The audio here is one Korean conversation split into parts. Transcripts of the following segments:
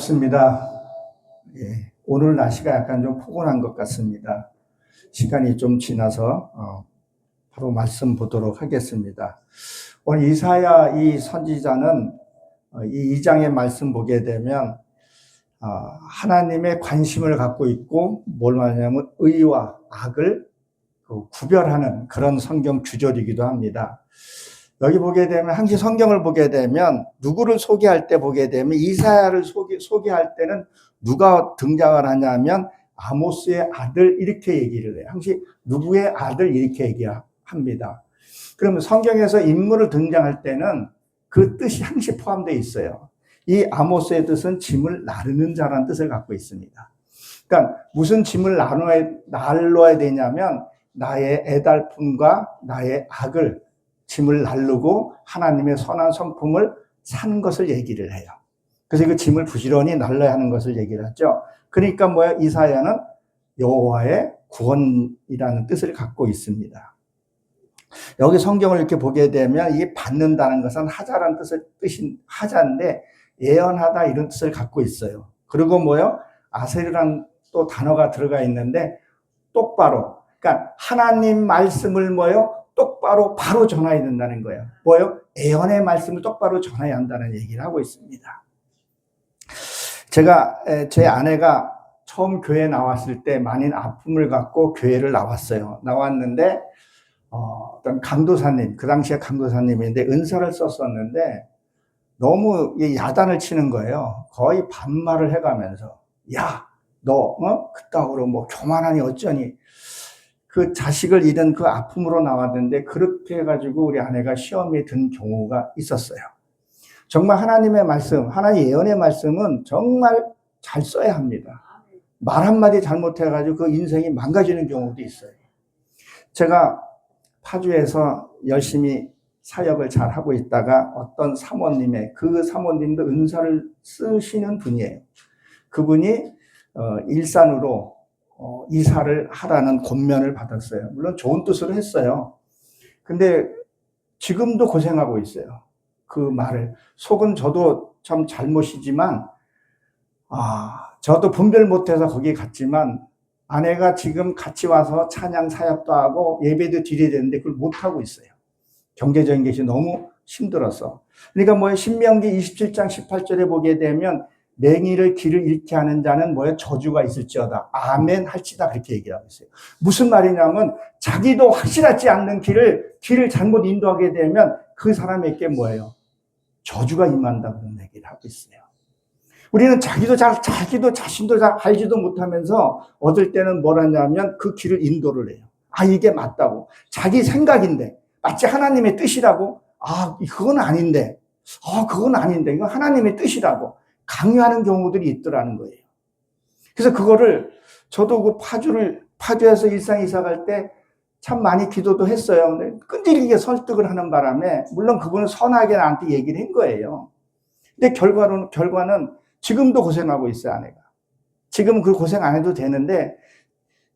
맞습니다. 예, 오늘 날씨가 약간 좀 포근한 것 같습니다. 시간이 좀 지나서 바로 말씀 보도록 하겠습니다. 오늘 이사야 이 선지자는 이 2장의 말씀 보게 되면 하나님의 관심을 갖고 있고 뭘 말하냐면 의와 악을 구별하는 그런 성경 구절이기도 합니다. 여기 보게 되면 항상 성경을 보게 되면 누구를 소개할 때 보게 되면 이사야를 소개할 때는 누가 등장을 하냐면 아모스의 아들 이렇게 얘기를 해요. 항상 누구의 아들 이렇게 얘기합니다. 그러면 성경에서 인물을 등장할 때는 그 뜻이 항상 포함되어 있어요. 이 아모스의 뜻은 짐을 나르는 자라는 뜻을 갖고 있습니다. 그러니까 무슨 짐을 나눠야 되냐면 나의 애달픔과 나의 악을 짐을 나르고 하나님의 선한 성품을 사는 것을 얘기를 해요. 그래서 그 짐을 부지런히 날라야 하는 것을 얘기를 하죠. 그러니까 뭐야? 이사야는 여호와의 구원이라는 뜻을 갖고 있습니다. 여기 성경을 이렇게 보게 되면 이게 받는다는 것은 하자라는 뜻인 하자인데 예언하다 이런 뜻을 갖고 있어요. 그리고 뭐요? 아셀이라는 또 단어가 들어가 있는데 똑바로, 그러니까 하나님 말씀을 뭐요? 똑바로 바로 전해야 된다는 거예요. 뭐요? 예언의 말씀을 똑바로 전해야 한다는 얘기를 하고 있습니다. 제 아내가 처음 교회에 나왔을 때 많은 아픔을 갖고 교회를 나왔는데 어떤 강도사님, 그 당시에 강도사님인데 은사를 썼었는데 너무 야단을 치는 거예요. 거의 반말을 해가면서 야, 너 그따구로 뭐 교만하니 어쩌니. 그 자식을 잃은 그 아픔으로 나왔는데 그렇게 해가지고 우리 아내가 시험에 든 경우가 있었어요. 정말 하나님의 말씀, 하나님의 예언의 말씀은 정말 잘 써야 합니다. 말 한마디 잘못해가지고 그 인생이 망가지는 경우도 있어요. 제가 파주에서 열심히 사역을 잘 하고 있다가 어떤 사모님의 그 사모님도 은사를 쓰시는 분이에요. 그분이 일산으로 이사를 하라는 권면을 받았어요. 물론 좋은 뜻으로 했어요. 근데 지금도 고생하고 있어요. 그 말을. 속은 저도 참 잘못이지만, 저도 분별 못해서 거기 갔지만, 아내가 지금 같이 와서 찬양 사역도 하고 예배도 드려야 되는데 그걸 못하고 있어요. 경제적인 것이 너무 힘들어서. 그러니까 뭐예요? 신명기 27장 18절에 보게 되면 맹인을 길을 잃게 하는 자는 뭐예요? 저주가 있을지어다. 아멘 할지다. 그렇게 얘기하고 있어요. 무슨 말이냐면 자기도 확실하지 않는 길을 잘못 인도하게 되면 그 사람에게 뭐예요? 저주가 임한다. 그런 얘기를 하고 있어요. 우리는 자신도 잘 알지도 못하면서 어떨 때는 뭘 하냐면 그 길을 인도를 해요. 이게 맞다고. 자기 생각인데 마치 하나님의 뜻이라고. 그건 아닌데. 그건 아닌데. 이건 하나님의 뜻이라고. 강요하는 경우들이 있더라는 거예요. 그래서 그거를 저도 그 파주에서 일산 이사 갈 때 참 많이 기도도 했어요. 근데 끈질기게 설득을 하는 바람에 물론 그분은 선하게 나한테 얘기를 한 거예요. 근데 결과는 지금도 고생하고 있어요, 아내가. 지금 그 고생 안 해도 되는데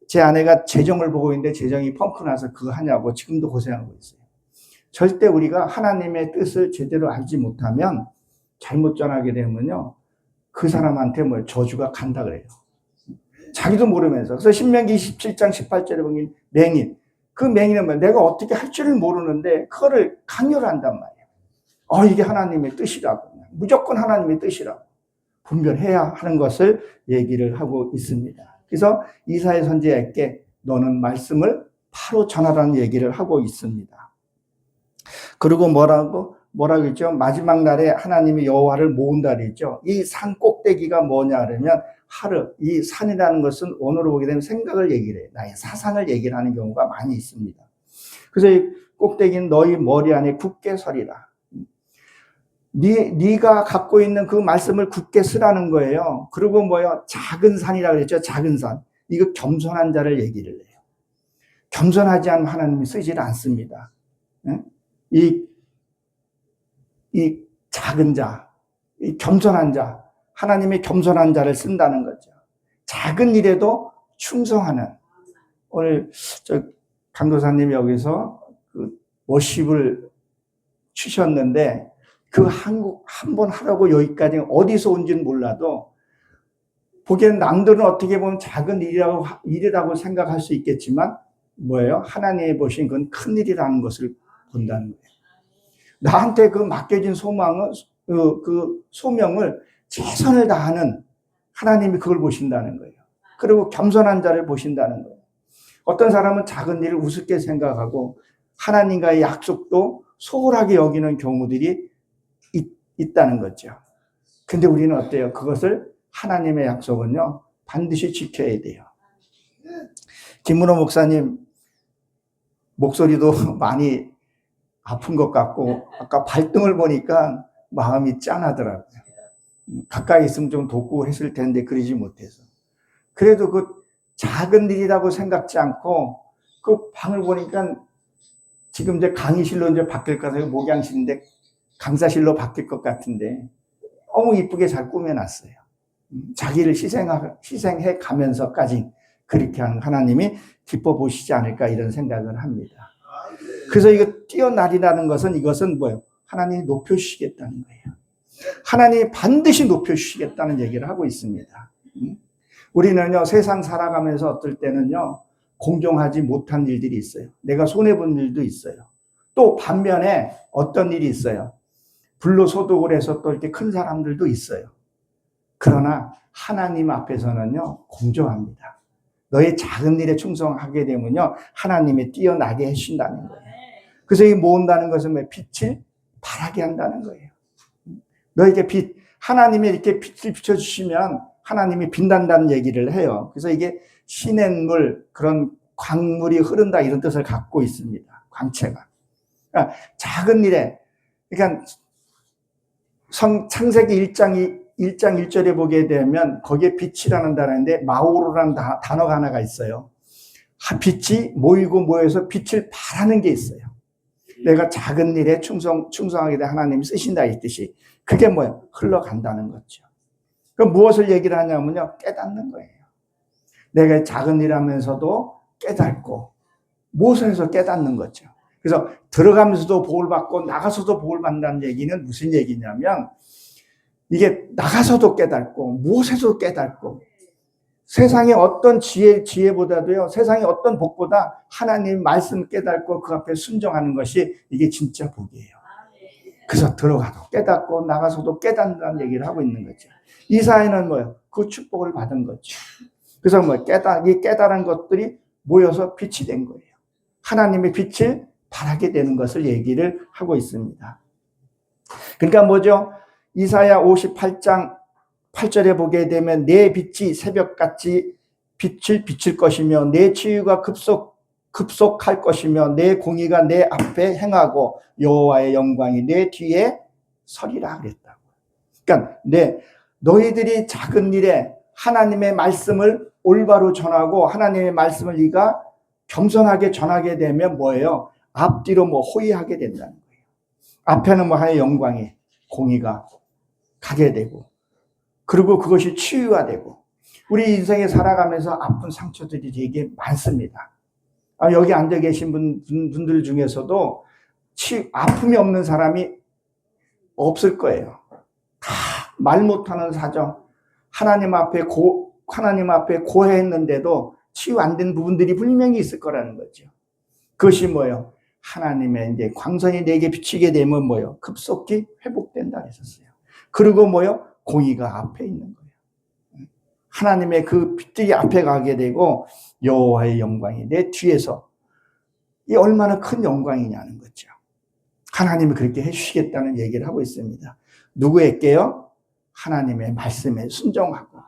제 아내가 재정을 보고 있는데 재정이 펑크 나서 그거 하냐고 지금도 고생하고 있어요. 절대 우리가 하나님의 뜻을 제대로 알지 못하면 잘못 전하게 되면요. 그 사람한테 저주가 간다 그래요. 자기도 모르면서. 그래서 신명기 27장 18절에 보면 맹인. 그 맹인은 내가 어떻게 할 줄을 모르는데 그거를 강요를 한단 말이에요. 이게 하나님의 뜻이라고. 무조건 하나님의 뜻이라고. 분별해야 하는 것을 얘기를 하고 있습니다. 그래서 이사야 선지자에게 너는 말씀을 바로 전하라는 얘기를 하고 있습니다. 그리고 뭐라고 했죠? 마지막 날에 하나님이 여호와를 모은다 그랬죠. 이 산 꼭대기가 뭐냐 그러면 이 산이라는 것은 오늘로 보게 되면 생각을 얘기를 해요. 나의 사상을 얘기를 하는 경우가 많이 있습니다. 그래서 이 꼭대기는 너희 머리 안에 굳게 서리라. 네가 갖고 있는 그 말씀을 굳게 쓰라는 거예요. 그리고 작은 산이라고 그랬죠. 작은 산. 이거 겸손한 자를 얘기를 해요. 겸손하지 않으면 하나님이 쓰질 않습니다. 이 작은 자, 이 겸손한 자, 하나님의 겸손한 자를 쓴다는 거죠. 작은 일에도 충성하는. 오늘 강도사님이 여기서 그 워십을 추셨는데 그 한 번 하라고 여기까지 어디서 온지는 몰라도 보기엔 남들은 어떻게 보면 작은 일이라고 생각할 수 있겠지만 뭐예요? 하나님이 보신 건 큰 일이라는 것을 본다는 거예요. 나한테 그 맡겨진 그 소명을 최선을 다하는 하나님이 그걸 보신다는 거예요. 그리고 겸손한 자를 보신다는 거예요. 어떤 사람은 작은 일을 우습게 생각하고 하나님과의 약속도 소홀하게 여기는 경우들이 있다는 거죠. 근데 우리는 어때요? 그것을 하나님의 약속은요, 반드시 지켜야 돼요. 김문호 목사님 목소리도 많이 아픈 것 같고, 아까 발등을 보니까 마음이 짠하더라고요. 가까이 있으면 좀 돕고 했을 텐데 그러지 못해서. 그래도 그 작은 일이라고 생각지 않고 그 방을 보니까 지금 이제 강의실로 이제 바뀔 것 같아요. 목양실인데 강사실로 바뀔 것 같은데 너무 이쁘게 잘 꾸며놨어요. 자기를 희생해 가면서까지 그렇게 하는 하나님이 기뻐 보시지 않을까 이런 생각을 합니다. 그래서 이거 뛰어나리라는 것은 이것은 뭐예요? 하나님이 높여주시겠다는 거예요. 하나님이 반드시 높여주시겠다는 얘기를 하고 있습니다. 우리는요, 세상 살아가면서 어떨 때는요, 공정하지 못한 일들이 있어요. 내가 손해본 일도 있어요. 또 반면에 어떤 일이 있어요. 불로소득을 해서 또 이렇게 큰 사람들도 있어요. 그러나 하나님 앞에서는요, 공정합니다. 너의 작은 일에 충성하게 되면요, 하나님이 뛰어나게 해주신다는 거예요. 그래서 이 모은다는 것은 왜 빛을 바라게 한다는 거예요. 너에게 하나님이 이렇게 빛을 비춰주시면 하나님이 빛난다는 얘기를 해요. 그래서 이게 시냇물, 그런 광물이 흐른다 이런 뜻을 갖고 있습니다. 광채가. 그러니까 작은 일에, 그러니까 창세기 1장 1절에 보게 되면 거기에 빛이라는 단어인데 마오로라는 단어가 하나가 있어요. 빛이 모여서 빛을 바라는 게 있어요. 내가 작은 일에 충성하게 된 하나님이 쓰신다 이 뜻이. 그게 뭐예요? 흘러간다는 거죠. 그럼 무엇을 얘기를 하냐면요, 깨닫는 거예요. 내가 작은 일 하면서도 깨닫고, 무엇에서 깨닫는 거죠. 그래서 들어가면서도 복을 받고 나가서도 복을 받는다는 얘기는 무슨 얘기냐면, 이게 나가서도 깨닫고, 무엇에서도 깨닫고, 세상의 어떤 지혜보다도요, 세상의 어떤 복보다 하나님 말씀 깨닫고 그 앞에 순종하는 것이 이게 진짜 복이에요. 그래서 들어가도 깨닫고 나가서도 깨닫는다는 얘기를 하고 있는 거죠. 이사야는 뭐예요? 그 축복을 받은 거죠. 그래서 이 깨달은 것들이 모여서 빛이 된 거예요. 하나님의 빛을 바라게 되는 것을 얘기를 하고 있습니다. 그러니까 뭐죠? 이사야 58장 8절에 보게 되면 내 빛이 새벽같이 빛을 비칠 것이며 내 치유가 급속할 것이며 내 공의가 내 앞에 행하고 여호와의 영광이 내 뒤에 서리라 그랬다고. 그러니까 너희들이 작은 일에 하나님의 말씀을 올바로 전하고 하나님의 말씀을 네가 겸손하게 전하게 되면 뭐예요? 앞뒤로 호위하게 된다는 거예요. 앞에는 하나의 영광이 공의가 가게 되고 그리고 그것이 치유화되고 우리 인생에 살아가면서 아픈 상처들이 되게 많습니다. 여기 앉아 계신 분들 중에서도 아픔이 없는 사람이 없을 거예요. 다 말 못하는 사정, 하나님 앞에 고해했는데도 치유 안 된 부분들이 분명히 있을 거라는 거죠. 그것이 뭐예요? 하나님의 이제 광선이 내게 비치게 되면 뭐예요? 급속히 회복된다 했었어요. 그리고 뭐예요? 공의가 앞에 있는 거예요. 하나님의 그 빛들이 앞에 가게 되고 여호와의 영광이 내 뒤에서 이 얼마나 큰 영광이냐는 거죠. 하나님이 그렇게 해주시겠다는 얘기를 하고 있습니다. 누구에게요? 하나님의 말씀에 순종하고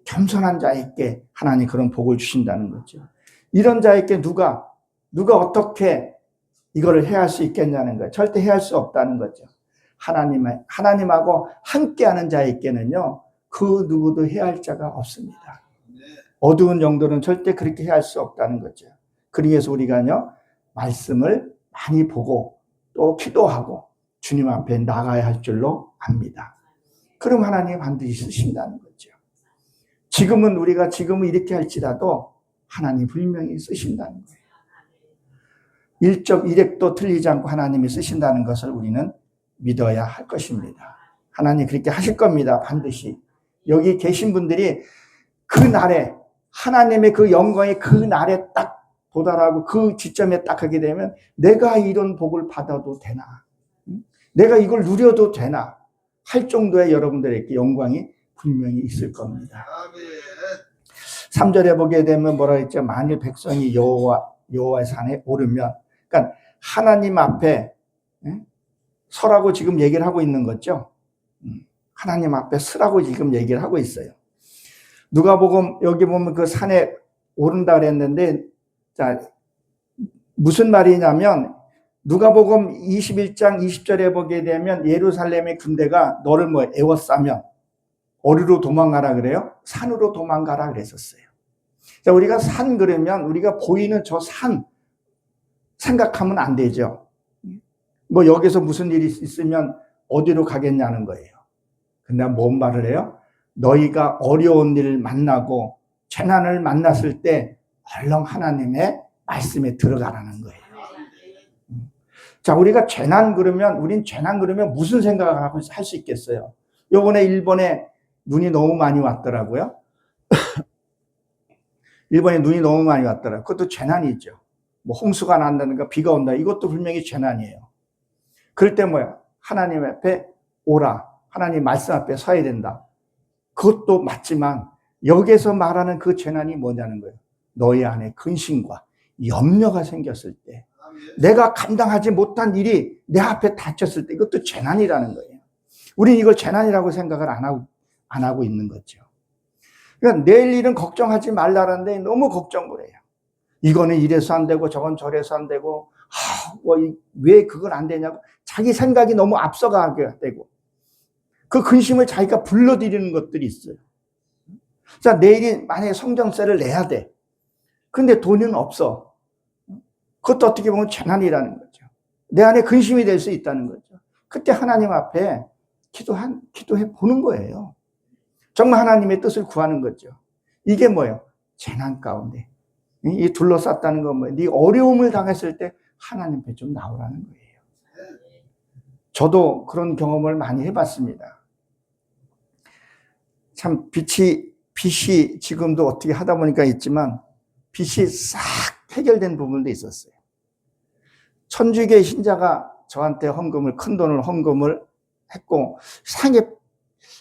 겸손한 자에게 하나님 그런 복을 주신다는 거죠. 이런 자에게 누가 어떻게 이거를 해할 수 있겠냐는 거예요. 절대 해할 수 없다는 거죠. 하나님하고 함께하는 자에게는요, 그 누구도 해할 자가 없습니다. 어두운 영들은 절대 그렇게 해할 수 없다는 거죠. 그래서 우리가요, 말씀을 많이 보고 또 기도하고 주님 앞에 나가야 할 줄로 압니다. 그럼 하나님이 반드시 쓰신다는 거죠. 지금은 이렇게 할지라도 하나님 분명히 쓰신다는 거예요. 일적 일획도 틀리지 않고 하나님이 쓰신다는 것을 우리는 믿어야 할 것입니다. 하나님 그렇게 하실 겁니다. 반드시. 여기 계신 분들이 그 날에 하나님의 그 영광의 그 날에 딱 도달하고 그 지점에 딱 하게 되면 내가 이런 복을 받아도 되나? 내가 이걸 누려도 되나? 할 정도의 여러분들에게 영광이 분명히 있을 겁니다. 3절에 보게 되면 뭐라 했죠? 만일 백성이 여호와의 산에 오르면, 그러니까 하나님 앞에 서라고 지금 얘기를 하고 있는 거죠. 하나님 앞에 서라고 지금 얘기를 하고 있어요. 누가복음 여기 보면 그 산에 오른다 그랬는데, 자, 무슨 말이냐면 누가복음 21장 20절에 보게 되면 예루살렘의 군대가 너를 뭐 에워싸면 어디로 도망가라 그래요? 산으로 도망가라 그랬었어요. 자, 우리가 산 그러면 우리가 보이는 저 산 생각하면 안 되죠. 뭐 여기서 무슨 일이 있으면 어디로 가겠냐는 거예요. 근데 뭔 말을 해요? 너희가 어려운 일을 만나고 재난을 만났을 때 얼른 하나님의 말씀에 들어가라는 거예요. 자, 우리가 재난 그러면 무슨 생각을 하고 할 수 있겠어요? 요번에 일본에 눈이 너무 많이 왔더라고요. 일본에 눈이 너무 많이 왔더라고요. 그것도 재난이죠. 뭐 홍수가 난다든가 비가 온다. 이것도 분명히 재난이에요. 그럴 때 뭐야? 하나님 앞에 오라. 하나님 말씀 앞에 서야 된다. 그것도 맞지만 여기에서 말하는 그 재난이 뭐냐는 거예요. 너희 안에 근심과 염려가 생겼을 때, 내가 감당하지 못한 일이 내 앞에 닥쳤을 때, 이것도 재난이라는 거예요. 우리는 이걸 재난이라고 생각을 안 하고 있는 거죠. 그러니까 내일 일은 걱정하지 말라는데 너무 걱정을 해요. 이거는 이래서 안 되고 저건 저래서 안 되고 왜 그건 안 되냐고 자기 생각이 너무 앞서가게 되고 그 근심을 자기가 불러들이는 것들이 있어요. 자, 내일이 만약에 성전세를 내야 돼. 근데 돈은 없어. 그것도 어떻게 보면 재난이라는 거죠. 내 안에 근심이 될 수 있다는 거죠. 그때 하나님 앞에 기도해 보는 거예요. 정말 하나님의 뜻을 구하는 거죠. 이게 뭐예요? 재난 가운데. 이 둘러쌌다는 건 뭐예요? 네 어려움을 당했을 때 하나님 앞에 좀 나오라는 거예요. 저도 그런 경험을 많이 해봤습니다. 참 빛이 지금도 어떻게 하다 보니까 있지만 빛이 싹 해결된 부분도 있었어요. 천주교 신자가 저한테 큰 돈을 헌금을 했고 상에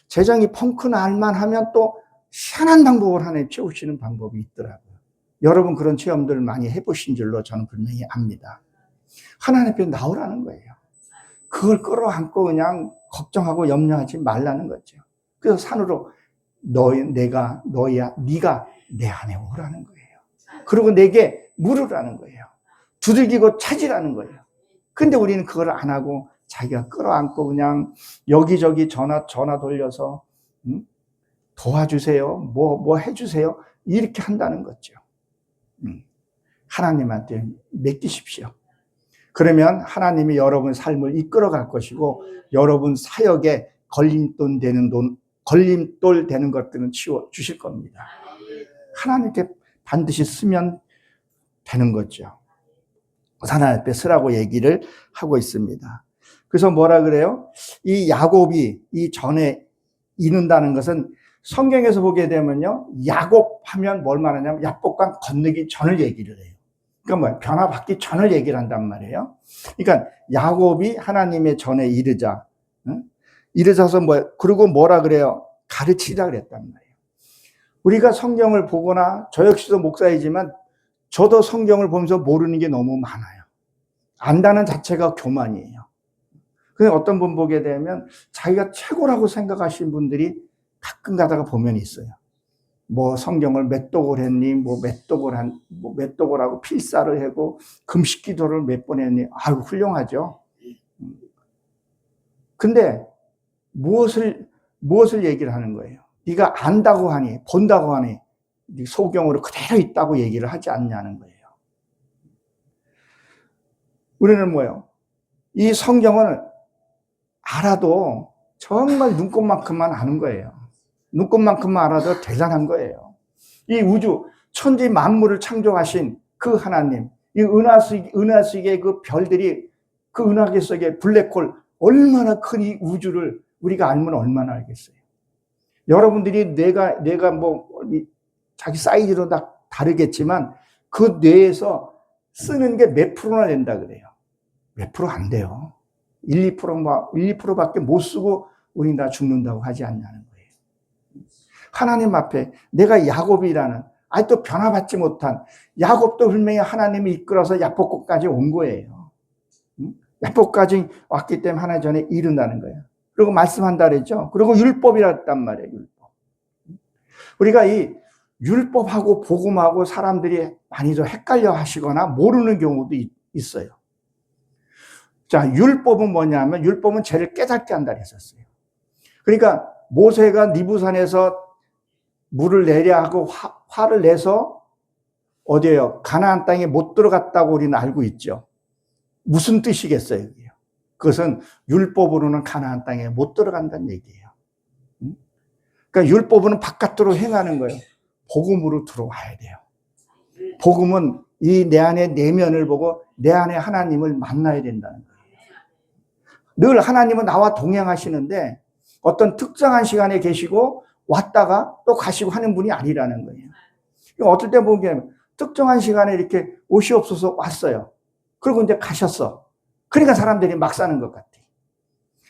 재정이 펑크 날만 하면 또 희한한 방법을 하나님 채우시는 방법이 있더라고요. 여러분 그런 체험들을 많이 해보신 줄로 저는 분명히 압니다. 하나님 앞에 나오라는 거예요. 그걸 끌어안고 그냥 걱정하고 염려하지 말라는 거죠. 그래서 산으로 네가 내 안에 오라는 거예요. 그리고 내게 물으라는 거예요. 두들기고 찾으라는 거예요. 근데 우리는 그걸 안 하고 자기가 끌어안고 그냥 여기저기 전화 돌려서 도와주세요. 뭐 해주세요. 이렇게 한다는 거죠. 하나님한테 맡기십시오. 그러면 하나님이 여러분 삶을 이끌어갈 것이고 여러분 사역에 걸림돌 되는 것들은 치워 주실 겁니다. 하나님께 반드시 쓰면 되는 거죠. 하나님 앞에 쓰라고 얘기를 하고 있습니다. 그래서 뭐라 그래요? 이 야곱이 이 전에 이룬다는 것은 성경에서 보게 되면요, 야곱하면 뭘 말하냐면 야복강 건너기 전을 얘기를 해요. 그러니까 뭐 변화받기 전을 얘기를 한단 말이에요. 그러니까 야곱이 하나님의 전에 이르자서 그리고 뭐라 그래요? 가르치라 그랬단 말이에요. 우리가 성경을 보거나 저 역시도 목사이지만 저도 성경을 보면서 모르는 게 너무 많아요. 안다는 자체가 교만이에요. 그래서 어떤 분 보게 되면 자기가 최고라고 생각하시는 분들이 가끔 가다가 보면 있어요. 뭐 성경을 몇 독을 했니? 몇 독을 하고 필사를 하고 금식 기도를 몇 번 했니? 아유, 훌륭하죠. 근데 무엇을 얘기를 하는 거예요? 네가 안다고 하니, 본다고 하니 네 소경으로 그대로 있다고 얘기를 하지 않냐는 거예요. 우리는 뭐예요? 이 성경을 알아도 정말 눈곱만큼만 아는 거예요. 눈곱만큼만 알아도 대단한 거예요. 이 우주, 천지 만물을 창조하신 그 하나님, 이 은하수의 그 별들이 그 은하계 속의 블랙홀, 얼마나 큰 이 우주를 우리가 알면 얼마나 알겠어요. 여러분들이 내가 뭐 자기 사이즈로 다 다르겠지만 그 뇌에서 쓰는 게 몇 프로나 된다 그래요. 몇 프로 안 돼요. 1~2%밖에 못 쓰고 우린 다 죽는다고 하지 않냐는 거예요. 하나님 앞에 내가 야곱이라는 아직도 변화받지 못한 야곱도 분명히 하나님이 이끌어서 야복국까지 온 거예요. 야복까지 왔기 때문에 하나님 전에 이른다는 거예요. 그리고 말씀한다 그랬죠. 그리고 율법이라 했단 말이에요. 율법. 우리가 이 율법하고 복음하고 사람들이 많이 좀 헷갈려 하시거나 모르는 경우도 있어요. 자, 율법은 뭐냐면 율법은 죄를 깨닫게 한다 했었어요. 그러니까 모세가 니부산에서 물을 내려 하고 화를 내서 어디에요? 가나안 땅에 못 들어갔다고 우리는 알고 있죠. 무슨 뜻이겠어요? 그것은 율법으로는 가나안 땅에 못 들어간다는 얘기예요. 그러니까 율법은 바깥으로 행하는 거예요. 복음으로 들어와야 돼요. 복음은 이 내 안의 내면을 보고 내 안에 하나님을 만나야 된다는 거예요. 늘 하나님은 나와 동행하시는데 어떤 특정한 시간에 계시고 왔다가 또 가시고 하는 분이 아니라는 거예요. 어떨 때 보면 특정한 시간에 이렇게 옷이 없어서 왔어요. 그리고 이제 가셨어. 그러니까 사람들이 막 사는 것 같아.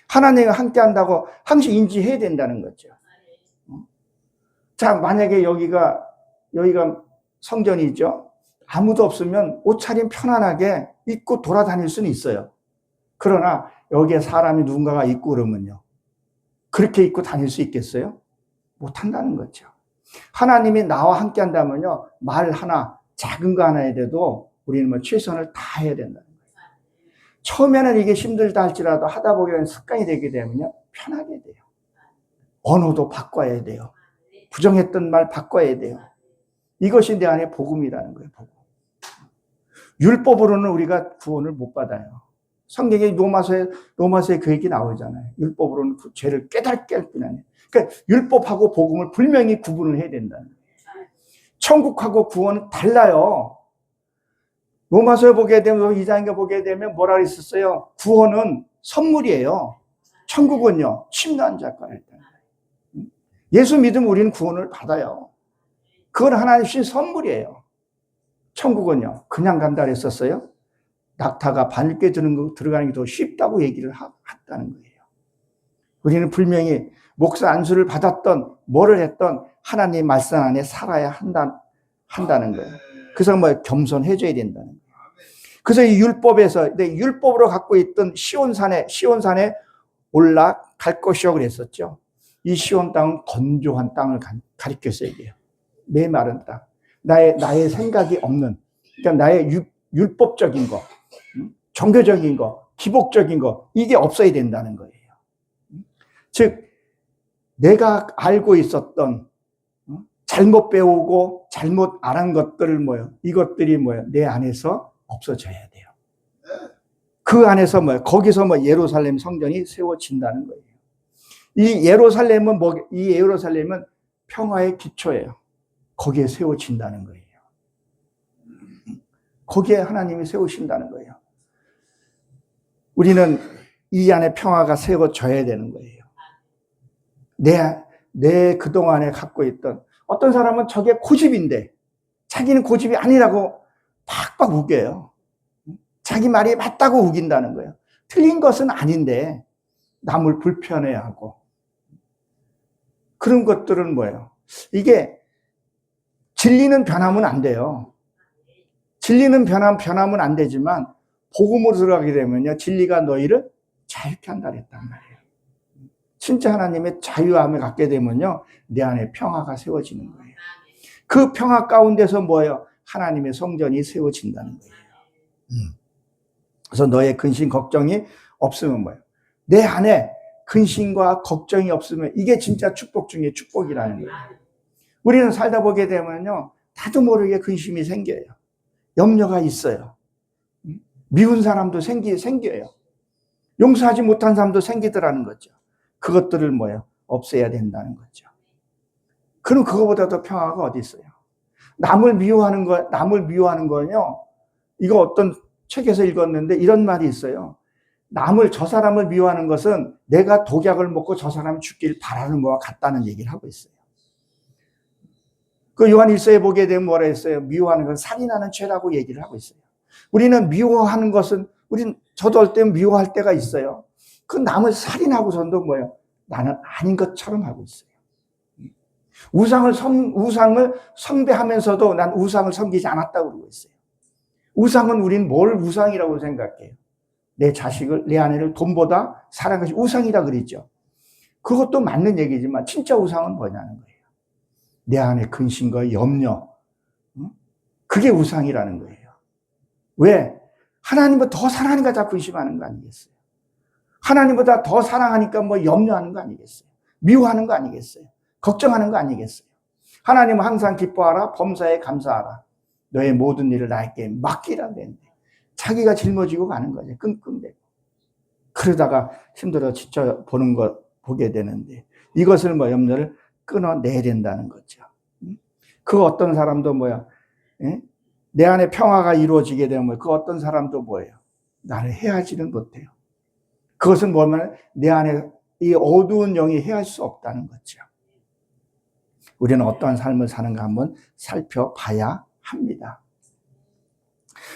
하나님과 함께 한다고 항상 인지해야 된다는 거죠. 자, 만약에 여기가 성전이죠. 아무도 없으면 옷차림 편안하게 입고 돌아다닐 수는 있어요. 그러나 여기에 사람이 누군가가 있고 그러면요. 그렇게 입고 다닐 수 있겠어요? 못한다는 거죠. 하나님이 나와 함께 한다면요. 말 하나, 작은 거 하나에 대해도 우리는 뭐 최선을 다해야 된다는 거예요. 처음에는 이게 힘들다 할지라도 하다 보면 습관이 되게 되면요. 편하게 돼요. 언어도 바꿔야 돼요. 부정했던 말 바꿔야 돼요. 이것이 내 안에 복음이라는 거예요. 복음. 율법으로는 우리가 구원을 못 받아요. 성경에 로마서에 그 얘기 나오잖아요. 율법으로는 그 죄를 깨닫게 할 뿐 아니에요. 그러니까 율법하고 복음을 분명히 구분을 해야 된다는 거예요. 천국하고 구원은 달라요. 로마서에 보게 되면 2장에 보게 되면 뭐라 그랬었어요? 구원은 선물이에요. 천국은요. 침노한 자가 일단. 예수 믿으면 우리는 구원을 받아요. 그건 하나님 주신 선물이에요. 천국은요. 그냥 간다 그랬었어요. 낙타가 바늘게 들어가는 게 더 쉽다고 얘기를 했다는 거예요. 우리는 분명히 목사 안수를 받았던 뭐를 했던 하나님 말씀 안에 살아야 한다는 거예요. 그래서 뭐 겸손해져야 된다는 거예요. 그래서 이 율법에서 율법으로 갖고 있던 시온산에 올라갈 것이라고 그랬었죠. 이 시온 땅은 건조한 땅을 가리켰어요. 이게요. 메마른 땅. 나의 생각이 없는, 그러니까 나의 율법적인 거, 종교적인 거, 기복적인 거, 이게 없어야 된다는 거예요. 즉, 내가 알고 있었던, 잘못 배우고 잘못 알은 것들을 이것들이 내 안에서 없어져야 돼요. 그 안에서 거기서 예루살렘 성전이 세워진다는 거예요. 이 예루살렘은 평화의 기초예요. 거기에 세워진다는 거예요. 거기에 하나님이 세우신다는 거예요. 우리는 이 안에 평화가 세워져야 되는 거예요. 내 그동안에 갖고 있던, 어떤 사람은 저게 고집인데 자기는 고집이 아니라고 팍팍 우겨요. 자기 말이 맞다고 우긴다는 거예요. 틀린 것은 아닌데 남을 불편해하고. 그런 것들은 뭐예요? 이게 진리는 변하면 안 돼요. 진리는 변하면 안 되지만 복음으로 들어가게 되면요. 진리가 너희를 자유케 한다 그랬단 말이에요. 진짜 하나님의 자유함을 갖게 되면요. 내 안에 평화가 세워지는 거예요. 그 평화 가운데서 뭐예요? 하나님의 성전이 세워진다는 거예요. 그래서 너의 근심, 걱정이 없으면 뭐예요? 내 안에 근심과 걱정이 없으면 이게 진짜 축복 중에 축복이라는 거예요. 우리는 살다 보게 되면요. 나도 모르게 근심이 생겨요. 염려가 있어요. 미운 사람도 생겨요. 용서하지 못한 사람도 생기더라는 거죠. 그것들을 없애야 된다는 거죠. 그럼 그거보다 더 평화가 어디 있어요? 남을 미워하는 거는요. 이거 어떤 책에서 읽었는데 이런 말이 있어요. 저 사람을 미워하는 것은 내가 독약을 먹고 저 사람이 죽길 바라는 거와 같다는 얘기를 하고 있어요. 그 요한 1서에 보게 되면 뭐라 했어요? 미워하는 건 살인하는 죄라고 얘기를 하고 있어요. 우리는 미워하는 것은, 저도 할 때 미워할 때가 있어요. 그 남을 살인하고선도 뭐예요? 나는 아닌 것처럼 하고 있어요. 우상을 숭배하면서도 난 우상을 섬기지 않았다고 그러고 있어요. 우상은 우린 뭘 우상이라고 생각해요? 내 자식을, 내 아내를 돈보다 사랑하는 것이 우상이라 그랬죠. 그것도 맞는 얘기지만 진짜 우상은 뭐냐는 거예요. 내 안에 근심과 염려, 그게 우상이라는 거예요. 왜? 하나님보다 더 사랑하니까 자꾸 근심하는 거 아니겠어요? 하나님보다 더 사랑하니까 뭐 염려하는 거 아니겠어요? 미워하는 거 아니겠어요? 걱정하는 거 아니겠어요? 하나님은 항상 기뻐하라, 범사에 감사하라. 너의 모든 일을 나에게 맡기라 그랬는데 자기가 짊어지고 가는 거죠. 끙끙대고. 그러다가 힘들어 지쳐 보는 거 보게 되는데 이것을 뭐 염려를 끊어내야 된다는 거죠. 그 어떤 사람도 뭐야? 내 안에 평화가 이루어지게 되면 그 어떤 사람도 뭐예요? 나를 해하지는 못해요. 그것은 뭐냐면 내 안에 이 어두운 영이 해할 수 없다는 거죠. 우리는 어떠한 삶을 사는가 한번 살펴봐야 합니다.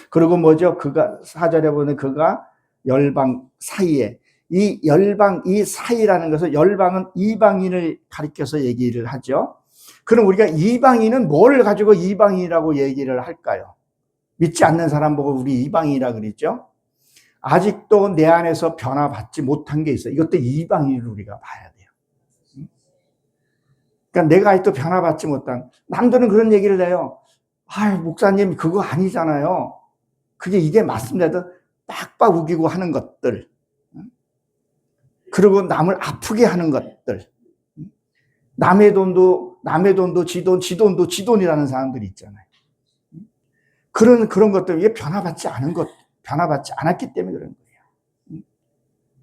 그리고 뭐죠? 그가 4절에 보면 그가 열방 사이에 이 사이라는 것은 열방은 이방인을 가리켜서 얘기를 하죠. 그럼 우리가 이방인은 뭘 가지고 이방인이라고 얘기를 할까요? 믿지 않는 사람 보고 우리 이방인이라 그랬죠. 아직도 내 안에서 변화받지 못한 게 있어요. 이것도 이방인을 우리가 봐야 돼요. 그러니까 내가 아직도 변화받지 못한, 남들은 그런 얘기를 해요. 목사님 그거 아니잖아요. 이게 맞습니다. 빡빡 우기고 하는 것들, 그리고 남을 아프게 하는 것들, 남의 돈도 지 돈도 지 돈이라는 사람들이 있잖아요. 그런 것들, 이게 변화받지 않았기 때문에 그런 거예요.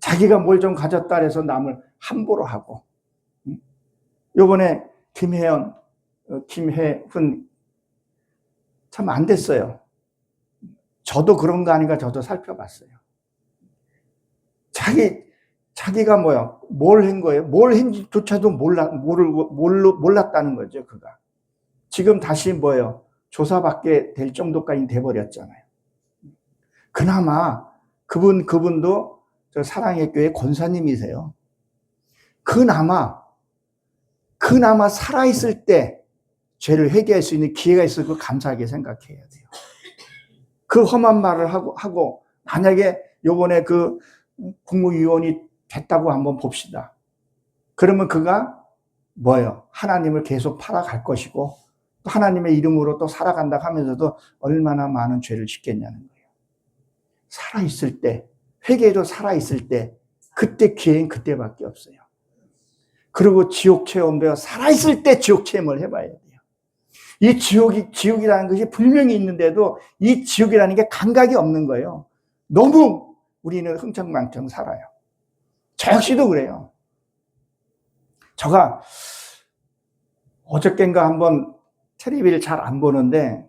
자기가 뭘 좀 가졌다 해서 남을 함부로 하고. 요번에 김혜훈 참 안 됐어요. 저도 그런 거 아닌가 저도 살펴봤어요. 자기가 뭘 한 거예요? 뭘 했는지조차도 몰랐다는 거죠, 그가. 지금 다시 조사받게 될 정도까지 돼버렸잖아요. 그나마 그분도 저 사랑의 교회 권사님이세요. 그나마 살아있을 때 죄를 회개할 수 있는 기회가 있을 거 감사하게 생각해야 돼요. 그 험한 말을 하고 만약에 요번에 그 국무위원이 됐다고 한번 봅시다. 그러면 그가 하나님을 계속 팔아갈 것이고 또 하나님의 이름으로 또 살아간다 하면서도 얼마나 많은 죄를 짓겠냐는 거예요. 살아있을 때, 회개도 살아있을 때, 그때 기회는 그때밖에 없어요. 그리고 지옥 체험도 살아있을 때 지옥 체험을 해봐야 돼요. 이 지옥이라는 것이 분명히 있는데도 이 지옥이라는 게 감각이 없는 거예요. 너무 우리는 흥청망청 살아요. 저 역시도 그래요. 제가 어저께인가 한번 텔레비를 잘 안 보는데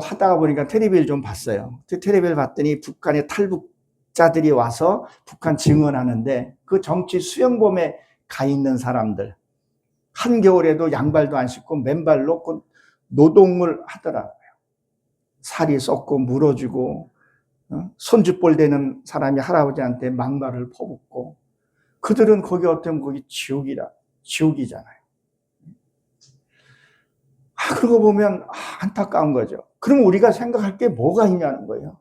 하다가 보니까 텔레비를 좀 봤어요. 텔레비를 봤더니 북한의 탈북자들이 와서 북한 증언하는데 그 정치 수영범에 가 있는 사람들, 한겨울에도 양발도 안 신고 맨발로 그 노동을 하더라고요. 살이 썩고 물어주고 손짓볼 되는 사람이 할아버지한테 막말을 퍼붓고, 그들은 거기 어쩌면 거기 지옥이잖아요. 그러고 보면 안타까운 거죠. 그럼 우리가 생각할 게 뭐가 있냐는 거예요.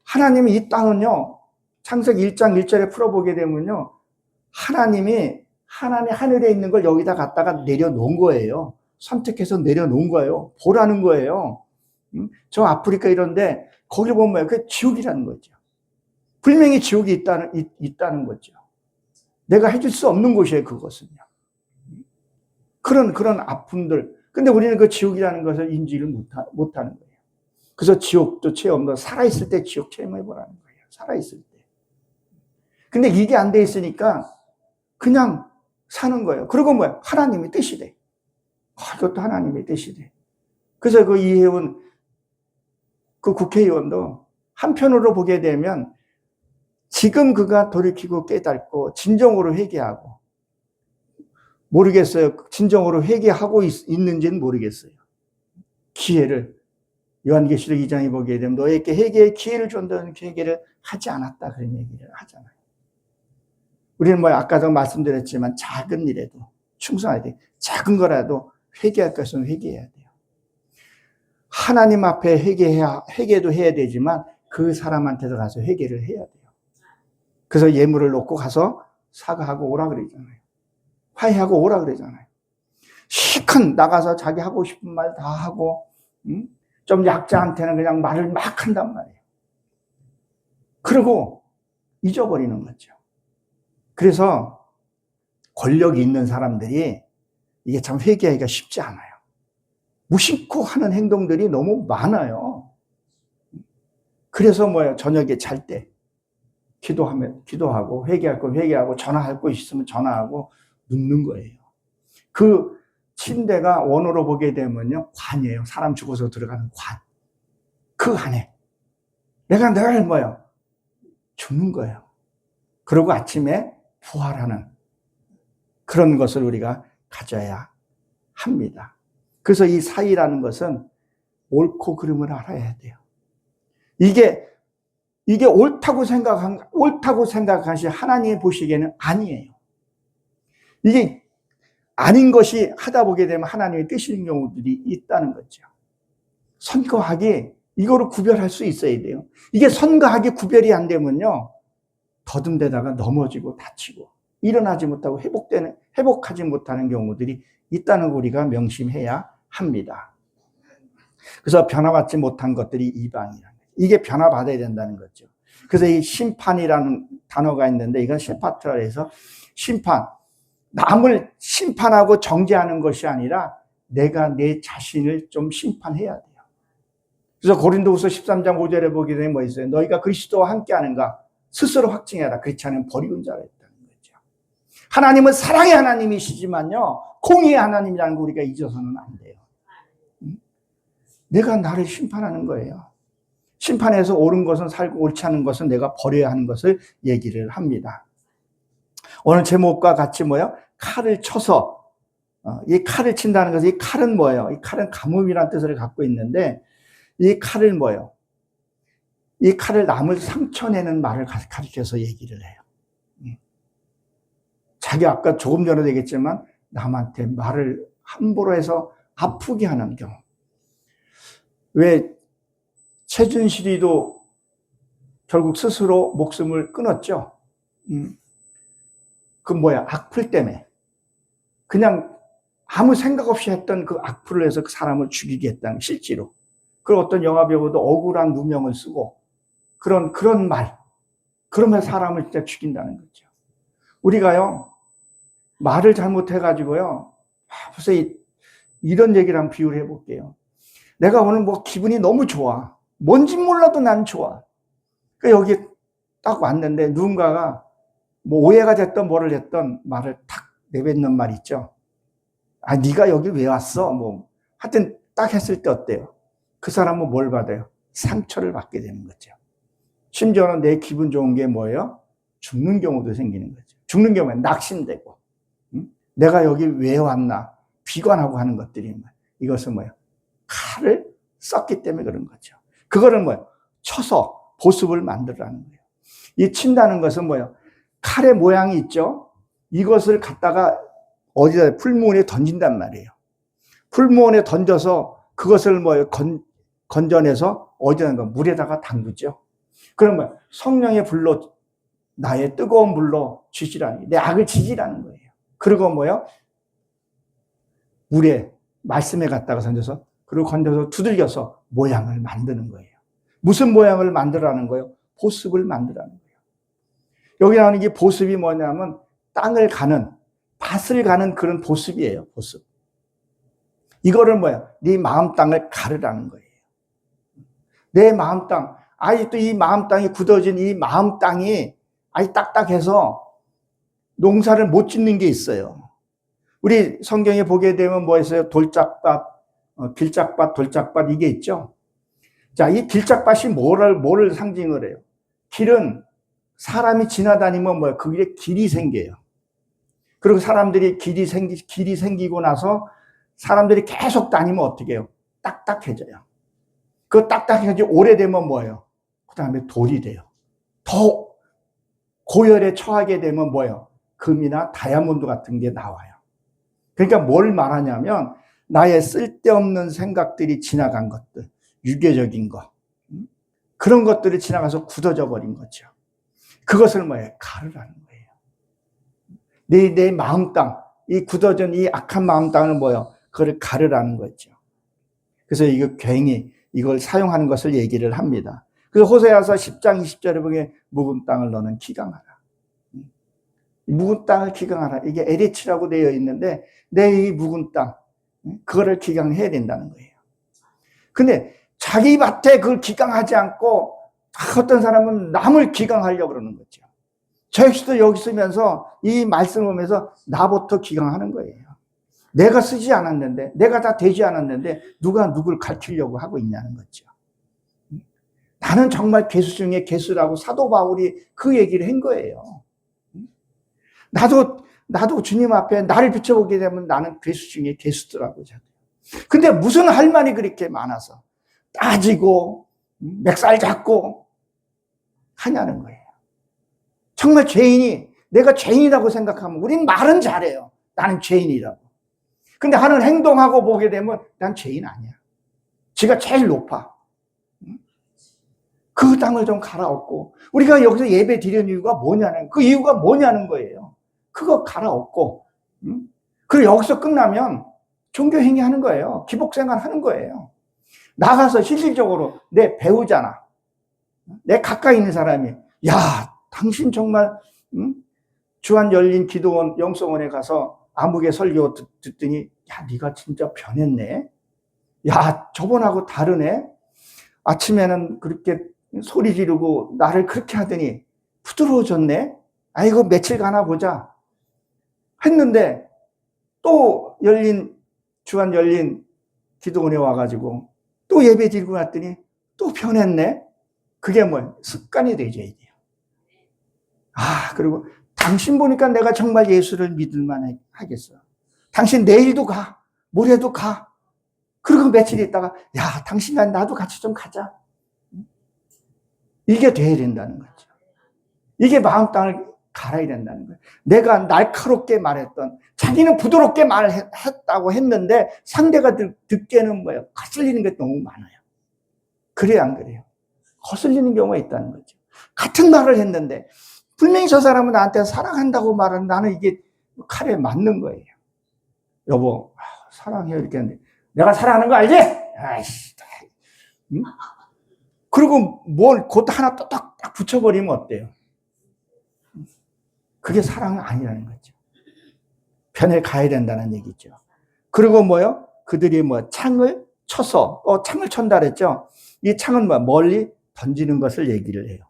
하나님이 이 땅은요, 창세기 1장 1절에 풀어보게 되면요, 하나님이 하늘에 있는 걸 여기다 갖다가 내려놓은 거예요. 선택해서 내려놓은 거예요. 보라는 거예요. 저 아프리카 이런데 거기 보면 그게 지옥이라는 거죠. 분명히 지옥이 있다는 거죠. 내가 해줄 수 없는 곳이에요, 그것은요. 그런 아픔들. 근데 우리는 그 지옥이라는 것을 인지를 못하는 거예요. 그래서 지옥도 체험도 살아있을 때 지옥 체험해보라는 거예요. 살아있을 때. 근데 이게 안 돼 있으니까 그냥 사는 거예요. 그리고 하나님의 뜻이래. 이것도 하나님의 뜻이래. 그래서 그 이혜훈 그 국회의원도 한편으로 보게 되면 지금 그가 돌이키고 깨닫고 진정으로 회개하고 모르겠어요. 진정으로 회개하고 있는지는 모르겠어요. 기회를, 요한계시록 2장에 보게 되면 너에게 회개의 기회를 준다는 회개를 하지 않았다, 그런 얘기를 하잖아요. 우리는 아까도 말씀드렸지만 작은 일에도 충성해야 돼요. 작은 거라도 회개할 것은 회개해야 돼요. 하나님 앞에 회개도 해야 되지만 그 사람한테도 가서 회개를 해야 돼요. 그래서 예물을 놓고 가서 사과하고 오라 그러잖아요. 화해하고 오라 그러잖아요. 실컷 나가서 자기 하고 싶은 말 다 하고, 좀 약자한테는 그냥 말을 막 한단 말이에요. 그리고 잊어버리는 거죠. 그래서 권력이 있는 사람들이 이게 참 회개하기가 쉽지 않아요. 무심코 하는 행동들이 너무 많아요. 그래서 저녁에 잘 때 기도하고 회개할 거 회개하고 전화할 거 있으면 전화하고 눕는 거예요. 그 침대가 원어로 보게 되면요, 관이에요. 사람 죽어서 들어가는 관. 그 안에 내가 늘 죽는 거예요. 그리고 아침에 부활하는 그런 것을 우리가 가져야 합니다. 그래서 이 사이라는 것은 옳고 그름을 알아야 돼요. 이게 옳다고 생각하시 하나님이 보시기에는 아니에요. 이게 아닌 것이 하다 보게 되면 하나님의 뜻인 경우들이 있다는 거죠. 선거하기, 이거로 구별할 수 있어야 돼요. 이게 선거하기 구별이 안 되면요, 더듬대다가 넘어지고 다치고 일어나지 못하고 회복하지 못하는 경우들이 있다는 거 우리가 명심해야 합니다. 그래서 변화받지 못한 것들이 이방이라는 거예요. 이게 변화받아야 된다는 거죠. 그래서 이 심판이라는 단어가 있는데 이건 셰파트라에서 심판, 남을 심판하고 정죄하는 것이 아니라 내가 내 자신을 좀 심판해야 돼요. 그래서 고린도후서 13장 5절에 보게 되면 뭐 있어요? 너희가 그리스도와 함께 하는가? 스스로 확증해라. 그렇지 않으면 버리운 자가 있다는 거죠. 하나님은 사랑의 하나님이시지만요, 공의의 하나님이라는 거 우리가 잊어서는 안 돼요. 내가 나를 심판하는 거예요. 심판해서 옳은 것은 살고 옳지 않은 것은 내가 버려야 하는 것을 얘기를 합니다. 오늘 제목과 같이 칼을 쳐서, 이 칼을 친다는 것은, 이 칼은 뭐예요? 이 칼은 가뭄이라는 뜻을 갖고 있는데, 이 칼을 이 칼을 남을 상처내는 말을 가르쳐서 얘기를 해요. 자기 아까 조금 전에도 얘기했지만 남한테 말을 함부로 해서 아프게 하는 경우. 왜 최준실이도 결국 스스로 목숨을 끊었죠. 악플 때문에. 그냥 아무 생각 없이 했던 그 악플을 해서 그 사람을 죽이게 했다는, 실제로. 그리고 어떤 영화배우도 억울한 누명을 쓰고 그런 말, 그러면 사람을 진짜 죽인다는 거죠. 우리가요, 말을 잘못해가지고요, 벌써 이런 얘기를 한번 비유를 해볼게요. 내가 오늘 기분이 너무 좋아. 뭔지 몰라도 난 좋아. 여기 딱 왔는데 누군가가 오해가 됐던 뭐를 했던 말을 탁 내뱉는 말 있죠. 아, 네가 여기 왜 왔어? 하여튼 딱 했을 때 어때요? 그 사람은 뭘 받아요? 상처를 받게 되는 거죠. 심지어는 내 기분 좋은 게 뭐예요? 죽는 경우도 생기는 거죠. 죽는 경우에 낙심되고, 내가 여기 왜 왔나? 비관하고 하는 것들이 이것은 칼을 썼기 때문에 그런 거죠. 그거를 쳐서 보습을 만들라는 거예요. 이 친다는 것은 칼의 모양이 있죠? 이것을 갖다가 어디다 풀무원에 던진단 말이에요. 풀무원에 던져서 그것을 건져내서 어디다가 물에다가 담그죠. 그러면 성령의 불로, 나의 뜨거운 불로 지지라는, 내 악을 지지라는 거예요. 그리고 물에, 말씀에 갖다가 던져서, 그리고 건져서 두들겨서 모양을 만드는 거예요. 무슨 모양을 만들라는 거예요? 보습을 만들라는 거예요. 여기 나오는 게 보습이 뭐냐면 땅을 가는, 밭을 가는 그런 보습이에요. 보습. 이거를 네 마음 땅을 가르라는 거예요. 내 마음 땅, 또 이 마음 땅이 굳어진 이 마음 땅이 딱딱해서 농사를 못 짓는 게 있어요. 우리 성경에 보게 되면 있어요? 돌짝밭, 길짝밭, 돌짝밭, 이게 있죠. 자, 이 길짝밭이 뭐를 상징을 해요? 길은 사람이 지나다니면 그 길에 길이 생겨요. 그리고 사람들이 길이 생기고 나서 사람들이 계속 다니면 어떻게 해요? 딱딱해져요. 그 딱딱해지 오래되면 뭐예요? 그 다음에 돌이 돼요. 더 고열에 처하게 되면 뭐예요? 금이나 다이아몬드 같은 게 나와요. 그러니까 뭘 말하냐면 나의 쓸데없는 생각들이 지나간 것들, 유교적인 거, 그런 것들이 지나가서 굳어져 버린 거죠. 그것을 뭐예요? 가르라는 거예요. 내 마음 땅, 이 굳어진 이 악한 마음 땅을 뭐예요? 그걸 가르라는 거죠. 그래서 이거 괜히 이걸 사용하는 것을 얘기를 합니다. 그래서 호세아서 10장 20절에 보면 묵은 땅을 너는 기강하라. 묵은 땅을 기강하라. 이게 에리치라고 되어 있는데 내 이 묵은 땅, 그거를 기강해야 된다는 거예요. 근데 자기 밭에 그걸 기강하지 않고 어떤 사람은 남을 기강하려고 그러는 거죠. 저 역시도 여기 쓰면서 이 말씀을 보면서 나부터 기강하는 거예요. 내가 쓰지 않았는데, 내가 다 되지 않았는데 누가 누굴 가르치려고 하고 있냐는 거죠. 나는 정말 괴수 중에 괴수라고 사도 바울이 그 얘기를 한 거예요. 나도 주님 앞에 나를 비춰보게 되면 나는 괴수 중에 괴수더라고요. 근데 무슨 할 말이 그렇게 많아서 따지고 멱살 잡고 하냐는 거예요. 정말 죄인이, 내가 죄인이라고 생각하면 우린 말은 잘해요. 나는 죄인이라고. 근데 하는 행동하고 보게 되면 난 죄인 아니야. 지가 제일 높아. 그 땅을 좀 갈아엎고, 우리가 여기서 예배 드리는 이유가 뭐냐는, 그 이유가 뭐냐는 거예요. 그거 갈아엎고, 그리고 여기서 끝나면 종교행위 하는 거예요. 기복생활 하는 거예요. 나가서 실질적으로 내 배우잖아. 내 가까이 있는 사람이, 야, 당신 정말 주한 열린 기도원 영성원에 가서 암흑의 설교 듣더니, 야, 네가 진짜 변했네. 야, 저번하고 다르네. 아침에는 그렇게 소리 지르고 나를 그렇게 하더니 부드러워졌네. 아이고, 며칠 가나 보자 했는데 또 주한 열린 기도원에 와가지고 또 예배 드리고 났더니 또 변했네. 그게 뭐예요? 습관이 되져야 돼요. 그리고 당신 보니까 내가 정말 예수를 믿을만 하겠어. 당신 내일도 가, 모레도 가. 그리고 며칠 있다가, 야, 당신과 나도 같이 좀 가자. 이게 돼야 된다는 거죠. 이게 마음 땅을 갈아야 된다는 거예요. 내가 날카롭게 말했던, 자기는 부드럽게 말했다고 했는데 상대가 듣기에는 뭐예요? 거슬리는 게 너무 많아요. 그래요, 안 그래요? 거슬리는 경우가 있다는 거죠. 같은 말을 했는데 분명히 저 사람은 나한테 사랑한다고 말하는, 나는 이게 칼에 맞는 거예요. 여보, 사랑해요 이렇게 하는데 내가 사랑하는 거 알지? 아이씨. 응? 그리고 뭘 곧 하나 딱 붙여버리면 어때요? 그게 사랑은 아니라는 거죠. 편에 가야 된다는 얘기죠. 그리고 뭐요? 그들이 창을 쳐서, 창을 쳤다 그랬죠? 이 창은 멀리 던지는 것을 얘기를 해요.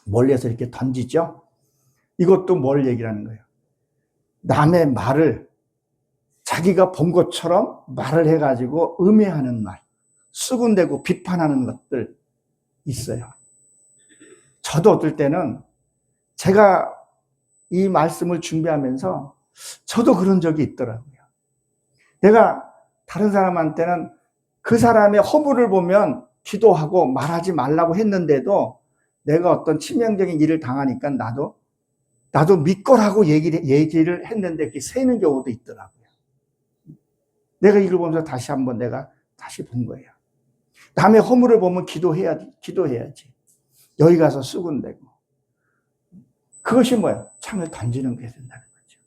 멀리에서 이렇게 던지죠? 이것도 뭘 얘기를 하는 거예요? 남의 말을 자기가 본 것처럼 말을 해가지고 음해하는 말, 수군대고 비판하는 것들 있어요. 저도 어떨 때는 제가 이 말씀을 준비하면서 저도 그런 적이 있더라고요. 내가 다른 사람한테는 그 사람의 허물을 보면 기도하고 말하지 말라고 했는데도 내가 어떤 치명적인 일을 당하니까 나도 믿거라고 얘기를 했는데 그게 새는 경우도 있더라고요. 내가 이걸 보면서 다시 한번 내가 다시 본 거예요. 남의 허물을 보면 기도해야지. 여기 가서 수군대고. 그것이 뭐예요? 창을 던지는 게 된다는 거죠.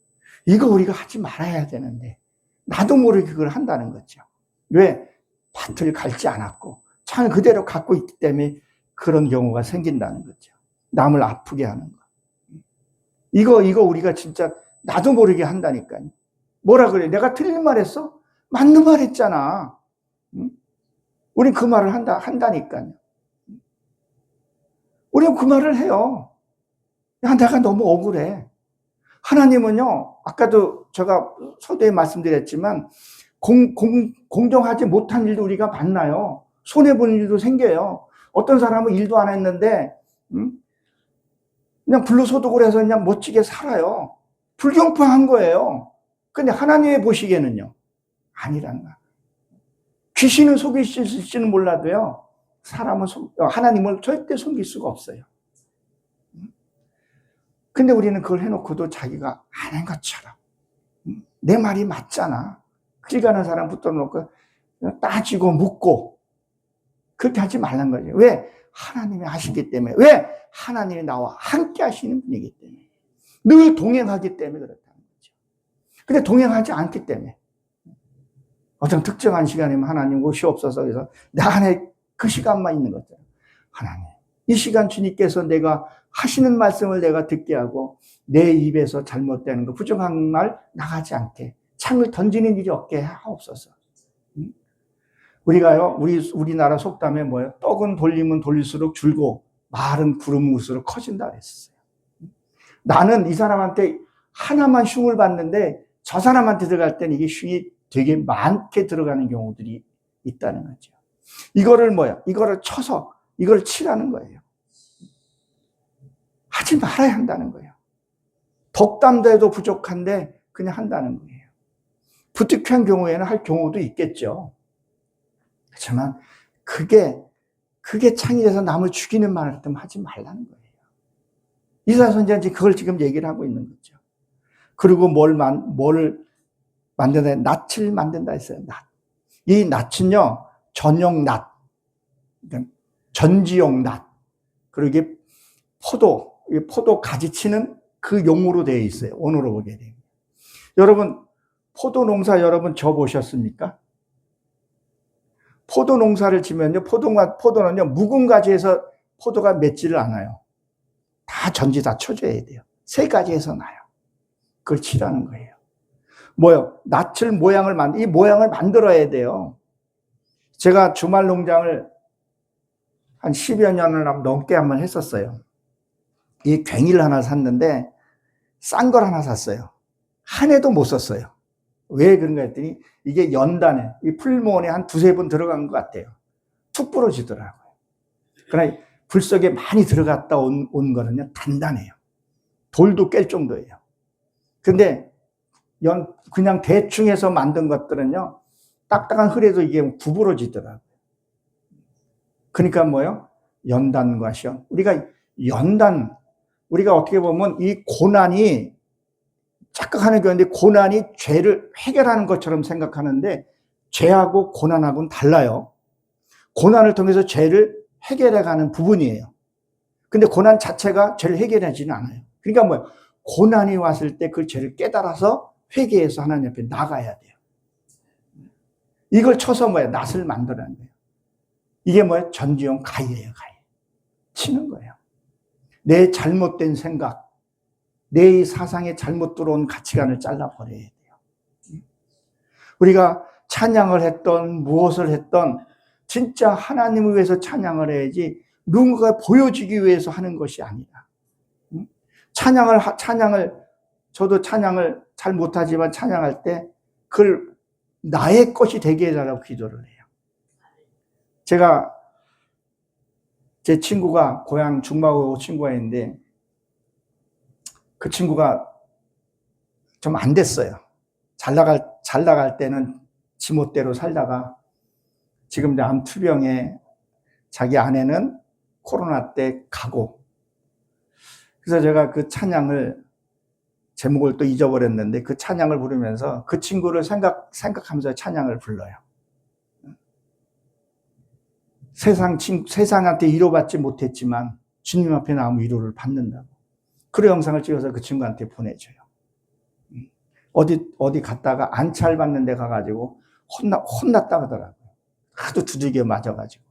이거 우리가 하지 말아야 되는데 나도 모르게 그걸 한다는 거죠. 왜? 밭을 갈지 않았고 창을 그대로 갖고 있기 때문에 그런 경우가 생긴다는 거죠. 남을 아프게 하는 거. 이거 우리가 진짜 나도 모르게 한다니까요. 뭐라 그래? 내가 틀린 말 했어? 맞는 말 했잖아. 우린 그 말을 한다니까요. 우린 그 말을 해요. 야, 내가 너무 억울해. 하나님은요, 아까도 제가 서두에 말씀드렸지만, 공정하지 못한 일도 우리가 만나요. 손해보는 일도 생겨요. 어떤 사람은 일도 안 했는데, 그냥 불로소득을 해서 그냥 멋지게 살아요. 불경포한 거예요. 근데 하나님의 보시기에는요, 아니란 말. 귀신은 속일 수 있을지는 몰라도요, 사람은 하나님을 절대 속일 수가 없어요. 근데 우리는 그걸 해놓고도 자기가 아는 것처럼, 내 말이 맞잖아. 길 가는 사람 붙들어놓고 따지고 묻고, 그렇게 하지 말란 거죠. 왜? 하나님이 하시기 때문에. 왜? 하나님이 나와 함께 하시는 분이기 때문에. 늘 동행하기 때문에 그렇다는 거죠. 근데 동행하지 않기 때문에. 어떤 특정한 시간이면 하나님 옷이 없어서 그래서 내 안에 그 시간만 있는 거죠. 하나님, 이 시간 주님께서 내가 하시는 말씀을 내가 듣게 하고 내 입에서 잘못되는 거, 부정한 말 나가지 않게 창을 던지는 일이 없게 하옵소서. 우리가요, 우리나라 속담에 뭐예요? 떡은 돌리면 돌릴수록 줄고 말은 구름울수록 커진다 그랬어요. 나는 이 사람한테 하나만 흉을 받는데 저 사람한테 들어갈 때는 이게 흉이 되게 많게 들어가는 경우들이 있다는 거죠. 이거를 이거를 쳐서 이걸 치라는 거예요. 하지 말아야 한다는 거예요. 덕담도 해도 부족한데 그냥 한다는 거예요. 부득이한 경우에는 할 경우도 있겠죠. 그렇지만 그게 창이 돼서 남을 죽이는 말을 했다면 하지 말라는 거예요. 이사야 선지자는 그걸 지금 얘기를 하고 있는 거죠. 그리고 뭘 만든다? 낫을 만든다 했어요. 낫. 이 낫은요, 전용 낫, 전지용 낫, 그리고 이게 포도 가지치는 그 용으로 되어 있어요. 원어로 보게 되면. 여러분, 포도 농사 여러분 저 보셨습니까? 포도 농사를 지면요, 포도는요, 묵은 가지에서 포도가 맺지를 않아요. 다 전지 다 쳐줘야 돼요. 세 가지에서 나요. 그걸 치라는 거예요. 낫을 이 모양을 만들어야 돼요. 제가 주말 농장을 한 10여 년을 넘게 한번 했었어요. 이 괭이를 하나 샀는데, 싼 걸 하나 샀어요. 한 해도 못 썼어요. 왜 그런가 했더니, 이게 연단에, 이 풀무원에 한 두세 번 들어간 것 같아요. 툭 부러지더라고요. 그러나 불속에 많이 들어갔다 온 거는요, 단단해요. 돌도 깰 정도예요. 근데, 그냥 대충 해서 만든 것들은요, 딱딱한 흙에도 이게 구부러지더라고요. 그러니까 연단과 시험. 우리가 어떻게 보면 이 고난이 착각하는 경우인데, 고난이 죄를 해결하는 것처럼 생각하는데, 죄하고 고난하고는 달라요. 고난을 통해서 죄를 해결해가는 부분이에요. 근데 고난 자체가 죄를 해결하지는 않아요. 그러니까 고난이 왔을 때 그 죄를 깨달아서 회개해서 하나님 앞에 나가야 돼요. 이걸 쳐서 낫을 만들어낸 거예요. 이게 전지용 가위예요, 가위. 치는 거예요. 내 잘못된 생각, 내 사상에 잘못 들어온 가치관을 잘라버려야 돼요. 우리가 찬양을 했던, 무엇을 했던, 진짜 하나님을 위해서 찬양을 해야지, 누군가 보여주기 위해서 하는 것이 아니라. 저도 찬양을 잘 못하지만 찬양할 때, 그걸 나의 것이 되게 해달라고 기도를 해요. 제 친구가, 고향 중마고 친구가 있는데, 그 친구가 좀 안 됐어요. 잘 나갈 때는 지멋대로 살다가, 지금 암투병에 자기 아내는 코로나 때 가고, 그래서 제가 그 찬양을, 제목을 또 잊어버렸는데, 그 찬양을 부르면서 그 친구를 생각하면서 찬양을 불러요. 세상한테 위로받지 못했지만 주님 앞에 나오면 위로를 받는다고. 그 영상을 찍어서 그 친구한테 보내줘요. 어디 갔다가 안찰 받는 데 가가지고 혼났다 하더라고요. 하도 두들겨 맞아가지고.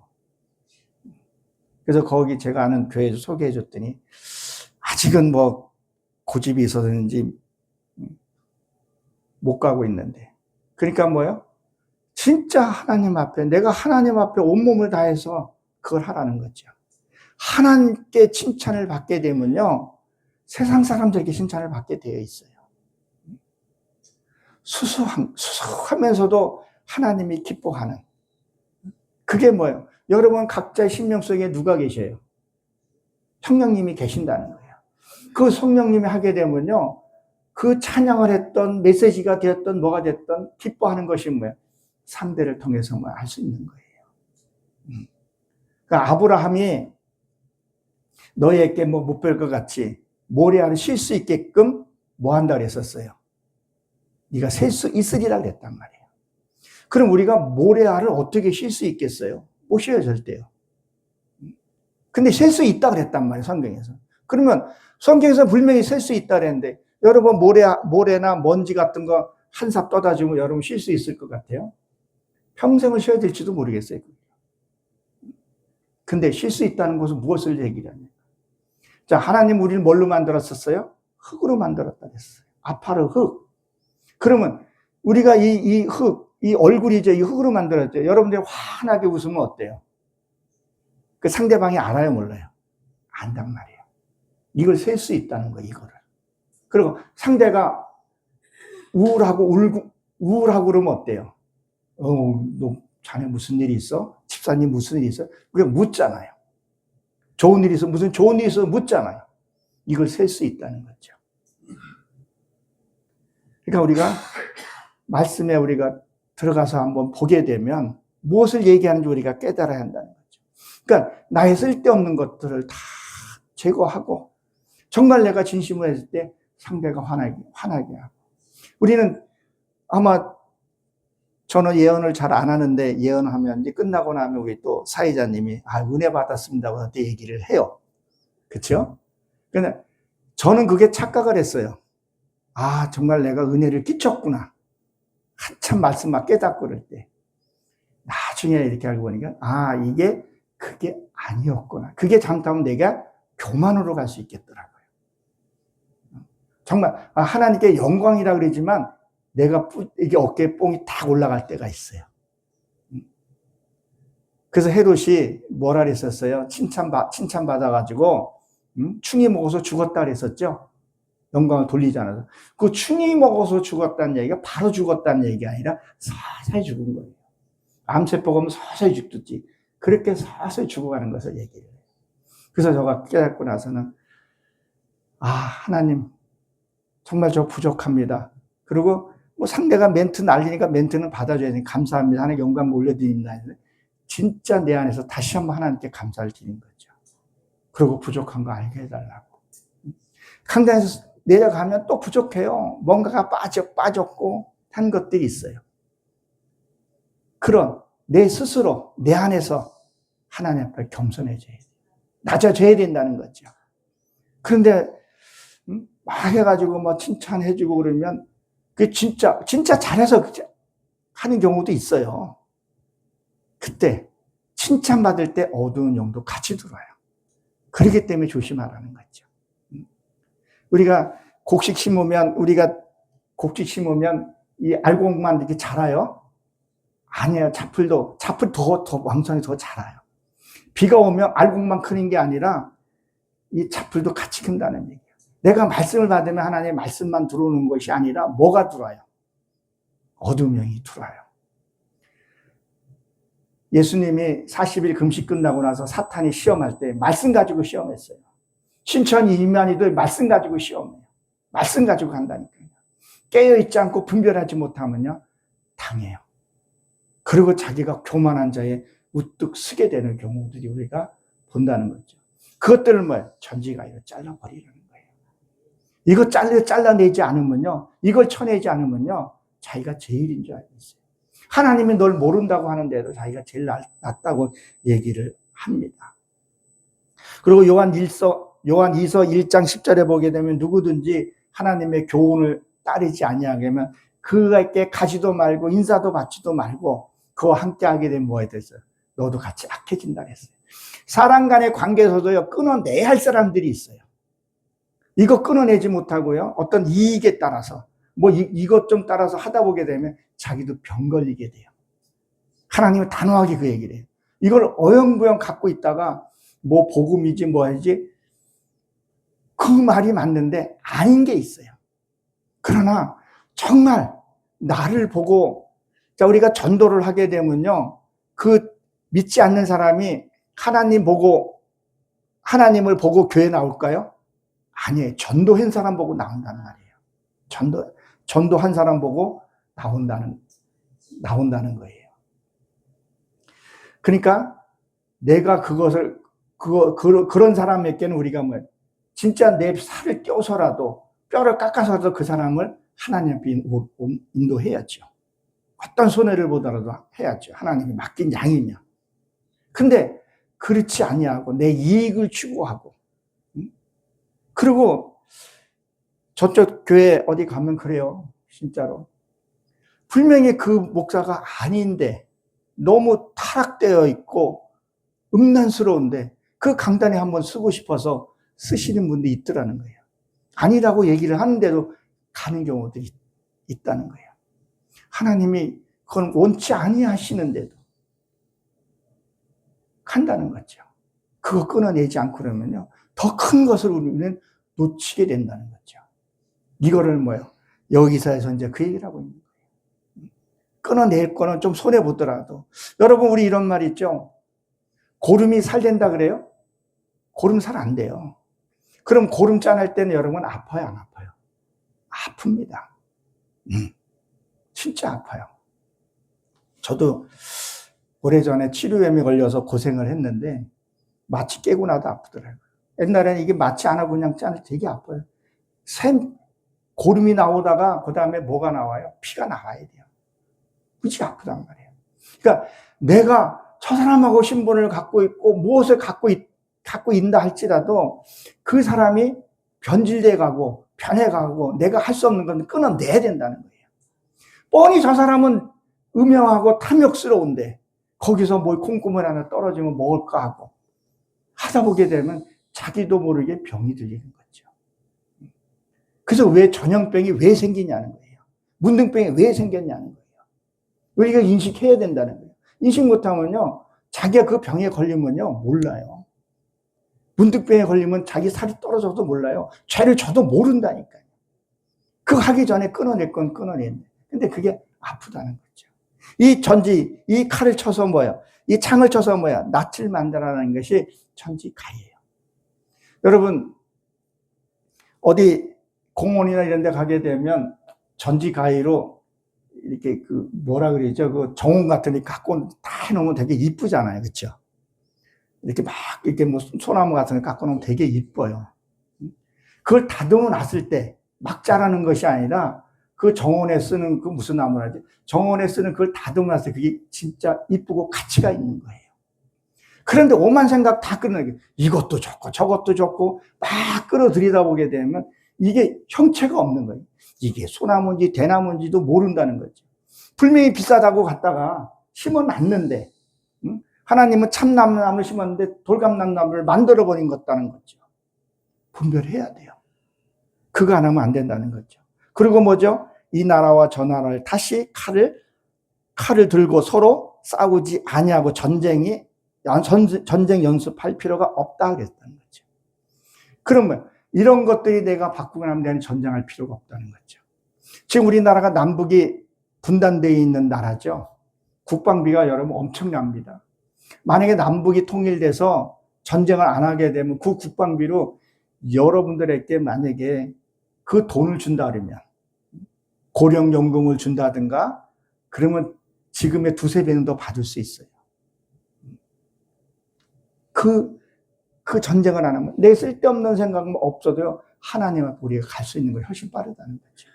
그래서 거기 제가 아는 교회에서 소개해 줬더니, 아직은 고집이 있어서인지 못 가고 있는데. 그러니까 진짜 하나님 앞에, 내가 하나님 앞에 온몸을 다해서 그걸 하라는 거죠. 하나님께 칭찬을 받게 되면요, 세상 사람들에게 칭찬을 받게 되어 있어요. 수수하면서도 하나님이 기뻐하는. 그게 여러분 각자의 심령 속에 누가 계셔요? 성령님이 계신다는 거예요. 그 성령님이 하게 되면요, 그 찬양을 했던 메시지가 되었던 뭐가 됐던 기뻐하는 것이 뭐예요? 상대를 통해서 뭐 할 수 있는 거예요. 그러니까 아브라함이 너희에게 뭐 못 뵐 것 같이 모레아를 쉴 수 있게끔 뭐 한다 그랬었어요? 네가 셀 수 있으리라 그랬단 말이에요. 그럼 우리가 모레아를 어떻게 쉴 수 있겠어요? 못 쉬어요, 절대요. 근데 셀 수 있다 그랬단 말이에요, 성경에서. 그러면 성경에서 분명히 셀 수 있다 그랬는데 여러분 모래나 먼지 같은 거 한 삽 떠다 주면 여러분 쉴 수 있을 것 같아요? 평생을 쉬어야 될지도 모르겠어요. 근데 쉴 수 있다는 것은 무엇을 얘기하냐? 자, 하나님 우리를 뭘로 만들었었어요? 흙으로 만들었다 그랬어요. 아파르 흙. 그러면 우리가 이 흙, 이 얼굴이죠. 이 흙으로 만들었죠. 여러분들이 환하게 웃으면 어때요? 그 상대방이 알아요, 몰라요? 안단 말이에요. 이걸 셀 수 있다는 거예요, 이거를. 그리고 상대가 우울하고 그러면 어때요? 너 자네 무슨 일이 있어? 집사님 무슨 일이 있어? 우리가 묻잖아요. 좋은 일이 있어? 무슨 좋은 일이 있어? 묻잖아요. 이걸 셀 수 있다는 거죠. 그러니까 우리가 말씀에 우리가 들어가서 한번 보게 되면 무엇을 얘기하는지 우리가 깨달아야 한다는 거죠. 그러니까 나의 쓸데없는 것들을 다 제거하고 정말 내가 진심으로 했을 때 상대가 화나게 하고. 우리는 아마 저는 예언을 잘 안 하는데 예언하면 이제 끝나고 나면 우리 또 사회자님이 은혜 받았습니다. 그런데 얘기를 해요. 그렇죠? 근데 저는 그게 착각을 했어요. 정말 내가 은혜를 끼쳤구나. 한참 말씀 막 깨닫고 그럴 때. 나중에 이렇게 알고 보니까 이게 그게 아니었구나. 그게 잘못하면 내가 교만으로 갈 수 있겠더라고요. 정말 하나님께 영광이라 그러지만 내가 이게 어깨에 뽕이 탁 올라갈 때가 있어요. 그래서 헤롯이 뭐라 그랬었어요? 칭찬받아가지고 충이 먹어서 죽었다 그랬었죠? 영광을 돌리지 않아서. 그 충이 먹어서 죽었다는 얘기가 바로 죽었다는 얘기가 아니라 서서히 죽은 거예요. 암세포가 오면 서서히 죽듯이 그렇게 서서히 죽어가는 것을 얘기해요. 그래서 제가 깨닫고 나서는 하나님 정말 저 부족합니다. 그리고 뭐 상대가 멘트 날리니까 멘트는 받아줘야 되니 감사합니다. 하나님 영광 올려드립니다. 진짜 내 안에서 다시 한번 하나님께 감사를 드린 거죠. 그리고 부족한 거 알게 해달라고. 강단에서 내려가면 또 부족해요. 뭔가가 빠졌고 한 것들이 있어요. 그런 내 스스로 내 안에서 하나님 앞에 겸손해져야 돼요. 낮아져야 된다는 거죠. 그런데 막 해가지고 뭐 칭찬해주고 그러면 그 진짜 잘해서 하는 경우도 있어요. 그때 칭찬받을 때 어두운 영도 같이 들어와요. 그렇기 때문에 조심하라는 거죠. 우리가 곡식 심으면 이 알곡만 이렇게 자라요? 아니에요. 잡풀 더 왕성히 더 자라요. 비가 오면 알곡만 크는 게 아니라 이 잡풀도 같이 큰다는 얘기예요. 내가 말씀을 받으면 하나님의 말씀만 들어오는 것이 아니라 뭐가 들어와요? 어두운 영이 들어와요. 예수님이 40일 금식 끝나고 나서 사탄이 시험할 때 말씀 가지고 시험했어요. 신천이 이만희도 말씀 가지고 시험해요. 말씀 가지고 간다니까요. 깨어있지 않고 분별하지 못하면요 당해요. 그리고 자기가 교만한 자에 우뚝 서게 되는 경우들이 우리가 본다는 거죠. 그것들을 전지가요 잘라버리는 거예요. 이거 잘라내지 않으면요, 이걸 쳐내지 않으면요 자기가 제일인 줄 알고 있어요. 하나님이 널 모른다고 하는데도 자기가 제일 낫다고 얘기를 합니다. 그리고 요한 2서 1장 10절에 보게 되면 누구든지 하나님의 교훈을 따르지 아니하면 그에게 가지도 말고 인사도 받지도 말고 그와 함께 하게 되면 뭐에 대해서 너도 같이 악해진다 했어요. 사람 간의 관계에서도요 끊어내야 할 사람들이 있어요. 이거 끊어내지 못하고요 어떤 이익에 따라서 이것 좀 따라서 하다 보게 되면 자기도 병 걸리게 돼요. 하나님은 단호하게 그 얘기를 해요. 이걸 어영부영 갖고 있다가 복음이지 뭐지 그 말이 맞는데 아닌 게 있어요. 그러나 정말 나를 보고 우리가 전도를 하게 되면요 그 믿지 않는 사람이 하나님을 보고 교회 나올까요? 아니에요. 전도한 사람 보고 나온다는 말이에요. 전도 한 사람 보고 나온다는 거예요. 그러니까 내가 그런 사람에게는 우리가 진짜 내 살을 껴서라도 뼈를 깎아서라도 그 사람을 하나님 앞에 인도해야죠. 어떤 손해를 보더라도 해야죠. 하나님이 맡긴 양이면. 근데 그렇지 아니하고 내 이익을 추구하고, 그리고 저쪽 교회 어디 가면 그래요. 진짜로. 분명히 그 목사가 아닌데 너무 타락되어 있고 음란스러운데 그 강단에 한번 쓰고 싶어서 쓰시는 분들이 있더라는 거예요. 아니라고 얘기를 하는데도 가는 경우도 있다는 거예요. 하나님이 그건 원치 아니하시는데도 간다는 거죠. 그거 끊어내지 않고 그러면요, 더 큰 것을 우리는 놓치게 된다는 거죠. 이거를 여기서에서 이제 그 얘기를 하고 있는 거예요. 끊어낼 거는 좀 손해보더라도. 여러분, 우리 이런 말 있죠? 고름이 살된다 그래요? 고름 살 안 돼요. 그럼 고름 짠할 때는 여러분 아파요, 안 아파요? 아픕니다. 진짜 아파요. 저도 오래전에 치료염에 걸려서 고생을 했는데 마취 깨고 나도 아프더라고요. 옛날에는 이게 마취 안 하고 그냥 짜면 되게 아파요. 고름이 나오다가 그 다음에 뭐가 나와요? 피가 나와야 돼요. 그치 아프단 말이에요. 그러니까 내가 저 사람하고 신분을 갖고 있고 무엇을 갖고 있다 할지라도 그 사람이 변질돼 가고 변해가고 내가 할 수 없는 건 끊어내야 된다는 거예요. 뻔히 저 사람은 음흉하고 탐욕스러운데 거기서 뭘 콩고물 하나 떨어지면 먹을까 하고 하다 보게 되면 자기도 모르게 병이 들리는 거죠. 그래서 왜 전염병이 왜 생기냐는 거예요. 문둥병이 왜 생겼냐는 거예요. 우리가 인식해야 된다는 거예요. 인식 못하면요, 자기가 그 병에 걸리면요 몰라요. 문둥병에 걸리면 자기 살이 떨어져도 몰라요. 죄를 져도 모른다니까요. 그거 하기 전에 끊어낼 건 끊어냈네. 근데 그게 아프다는 거죠. 이 칼을 쳐서 이 창을 쳐서 낯을 만들어라는 것이 전지가이예요. 여러분, 어디 공원이나 이런 데 가게 되면 전지가이로 이렇게 뭐라 그러죠? 그 정원 같은 데 갖고 다 해놓으면 되게 이쁘잖아요. 그렇죠? 이렇게 이렇게 소나무 같은 거 갖고 놓으면 되게 이뻐요. 그걸 다듬어 놨을 때 막 자라는 것이 아니라 그 정원에 쓰는 그 무슨 나무라지? 정원에 쓰는 그걸 다듬어 놨을 때 그게 진짜 이쁘고 가치가 있는 거예요. 그런데 오만 생각 다 끌어내게 이것도 좋고 저것도 좋고 막 끌어들이다 보게 되면 이게 형체가 없는 거예요. 이게 소나무인지 대나무인지도 모른다는 거죠. 분명히 비싸다고 갖다가 심어놨는데 하나님은 참나무를 심었는데 돌감나무를 만들어버린 것다는 거죠. 분별해야 돼요. 그거 안 하면 안 된다는 거죠. 그리고 뭐죠? 이 나라와 저 나라를 다시 칼을 들고 서로 싸우지 아니하고 전쟁 연습할 필요가 없다 그랬다는 거죠. 그러면 이런 것들이 내가 바꾸고 나면 내가 전쟁할 필요가 없다는 거죠. 지금 우리나라가 남북이 분단되어 있는 나라죠. 국방비가 여러분 엄청납니다. 만약에 남북이 통일돼서 전쟁을 안 하게 되면 그 국방비로 여러분들에게 만약에 그 돈을 준다 그러면 고령연금을 준다든가 그러면 지금의 2~3배는 더 받을 수 있어요. 그 전쟁을 안 하면 내 쓸데없는 생각은 없어도요 하나님 앞에 우리가 갈 수 있는 걸 훨씬 빠르다는 거죠.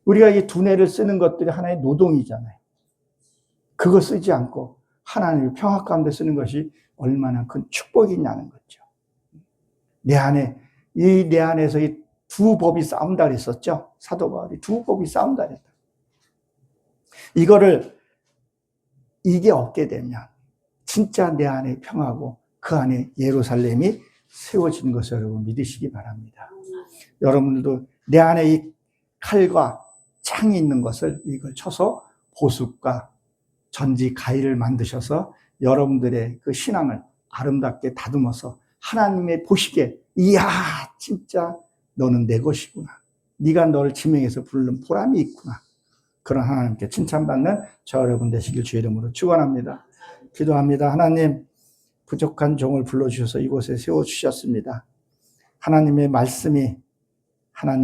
우리가 이 두뇌를 쓰는 것들이 하나의 노동이잖아요. 그거 쓰지 않고 하나님의 평화 가운데 쓰는 것이 얼마나 큰 축복이냐는 거죠. 내 안에서 이 두 법이 싸운다 그랬었죠. 사도 바울이 두 법이 싸운다 그랬다. 이게 없게 되면 진짜 내 안에 평화고 그 안에 예루살렘이 세워지는 것을 여러분 믿으시기 바랍니다. 여러분들도 내 안에 이 칼과 창이 있는 것을 이걸 쳐서 보습과 전지 가위를 만드셔서 여러분들의 그 신앙을 아름답게 다듬어서 하나님의 보시기에 이야 진짜 너는 내 것이구나. 네가 너를 지명해서 부르는 보람이 있구나. 그런 하나님께 칭찬받는 저 여러분 되시길 주의 이름으로 축원합니다. 기도합니다. 하나님 부족한 종을 불러주셔서 이곳에 세워주셨습니다. 하나님의 말씀이 하나님